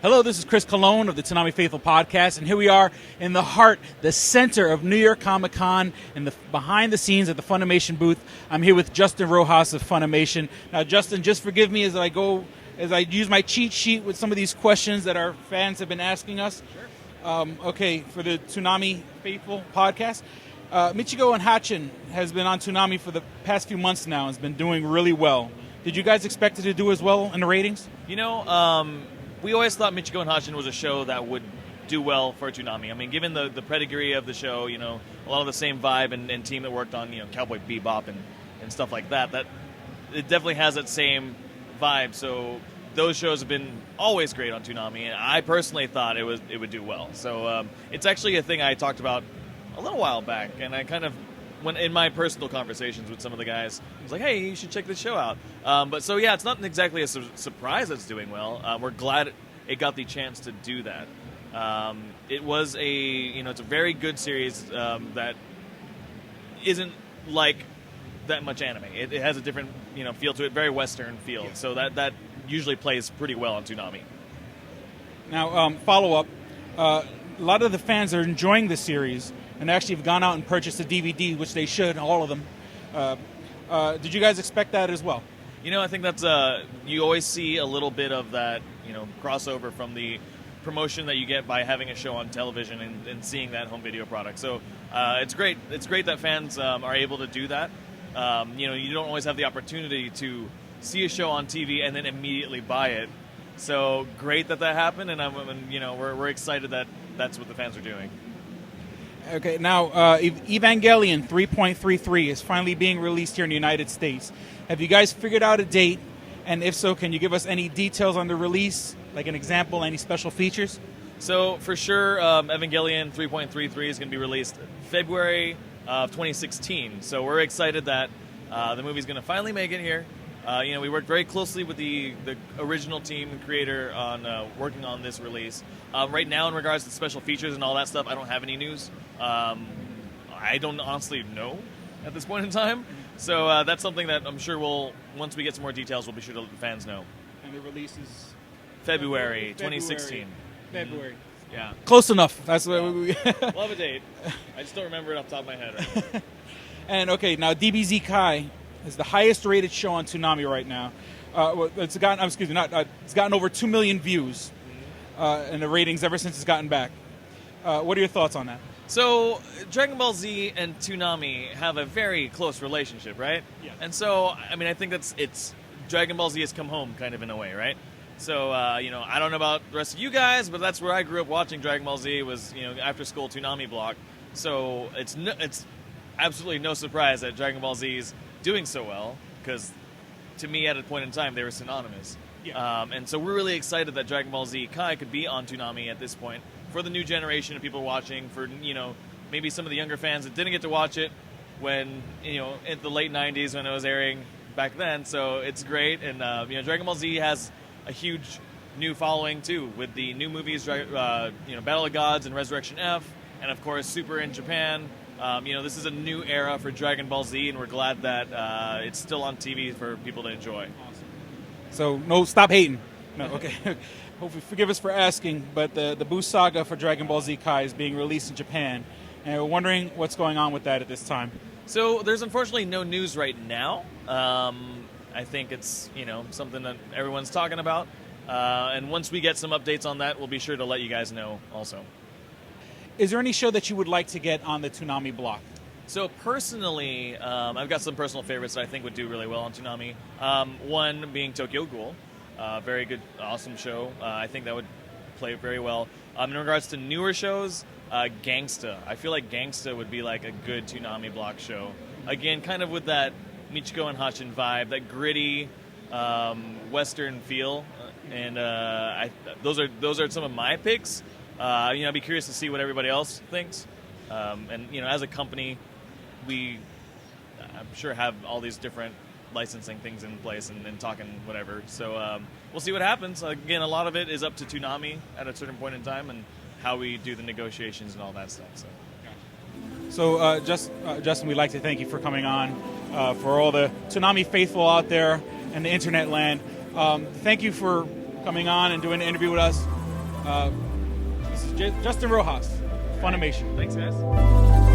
Hello, this is Chris Colon of the Toonami Faithful Podcast, and here we are in the heart, the center of New York Comic Con, and behind the scenes at the Funimation booth. I'm here with Justin Rojas of Funimation. Now, Justin, just forgive me as I use my cheat sheet with some of these questions that our fans have been asking us. Sure. Okay, for the Toonami Faithful Podcast, Michigo and Hachin has been on Toonami for the past few months now and has been doing really well. Did you guys expect it to do as well in the ratings? We always thought Michigo and Hachin was a show that would do well for Toonami. I mean, given the pedigree of the show, a lot of the same vibe and team that worked on, Cowboy Bebop and stuff like that it definitely has that same vibe. So those shows have been always great on Toonami, and I personally thought it would do well. So it's actually a thing I talked about a little while back, and I kind of, when in my personal conversations with some of the guys, I was like, hey, you should check this show out. It's not exactly a surprise that it's doing well. We're glad it got the chance to do that. It was it's a very good series that isn't like that much anime. It has a different, feel to it, very Western feel. Yeah. So that usually plays pretty well on Toonami. Now, follow-up. A lot of the fans are enjoying the series and actually have gone out and purchased a DVD, which they should, all of them. Did you guys expect that as well? I think that's you always see a little bit of that, crossover from the promotion that you get by having a show on television and seeing that home video product. So it's great. It's great that fans are able to do that. You don't always have the opportunity to see a show on TV and then immediately buy it. So great that happened, and we're excited that that's what the fans are doing. Okay, now Evangelion 3.33 is finally being released here in the United States. Have you guys figured out a date? And if so, can you give us any details on the release, like an example, any special features? So for sure, Evangelion 3.33 is going to be released February of 2016. So we're excited that the movie's going to finally make it here. We worked very closely with the original team and creator on working on this release. Right now, in regards to special features and all that stuff, I don't have any news. I don't honestly know at this point in time. So that's something that I'm sure once we get some more details, we'll be sure to let the fans know. And the release is? February 2016. February. Mm-hmm. Yeah. Close enough. That's what we'll have a date. I just don't remember it off the top of my head right now. And okay, now DBZ Kai is the highest rated show on Toonami right now. It's gotten over 2 million views in the ratings ever since it's gotten back. What are your thoughts on that? So Dragon Ball Z and Toonami have a very close relationship, right? Yeah. And so, I think it's Dragon Ball Z has come home kind of in a way, right? So, I don't know about the rest of you guys, but that's where I grew up watching Dragon Ball Z was, after school Toonami block. So it's absolutely no surprise that Dragon Ball Z is doing so well, because to me at a point in time they were synonymous. Yeah. And so we're really excited that Dragon Ball Z Kai could be on Toonami at this point for the new generation of people watching, for maybe some of the younger fans that didn't get to watch it when in the late 90s when it was airing back then. So it's great, and Dragon Ball Z has a huge new following too, with the new movies Battle of Gods and Resurrection F, and of course Super in Japan. This is a new era for Dragon Ball Z, and we're glad that it's still on TV for people to enjoy. Awesome. So, no, stop hating. No, okay. Hopefully, forgive us for asking, but the Buu Saga for Dragon Ball Z Kai is being released in Japan, and we're wondering what's going on with that at this time. So, there's unfortunately no news right now. I think it's, something that everyone's talking about, and once we get some updates on that, we'll be sure to let you guys know also. Is there any show that you would like to get on the Toonami block? So personally, I've got some personal favorites that I think would do really well on Toonami. One being Tokyo Ghoul. Very good, awesome show. I think that would play very well. In regards to newer shows, Gangsta. I feel like Gangsta would be like a good Toonami block show. Again, kind of with that Michiko and Hachin vibe, that gritty Western feel. And those are some of my picks. I'd be curious to see what everybody else thinks. As a company, I'm sure have all these different licensing things in place and talking whatever. So we'll see what happens. Again, a lot of it is up to Toonami at a certain point in time and how we do the negotiations and all that stuff. So Justin, we'd like to thank you for coming on, for all the Toonami faithful out there and the internet land. Thank you for coming on and doing an interview with us. This is Justin Rojas, Funimation. Thanks, guys.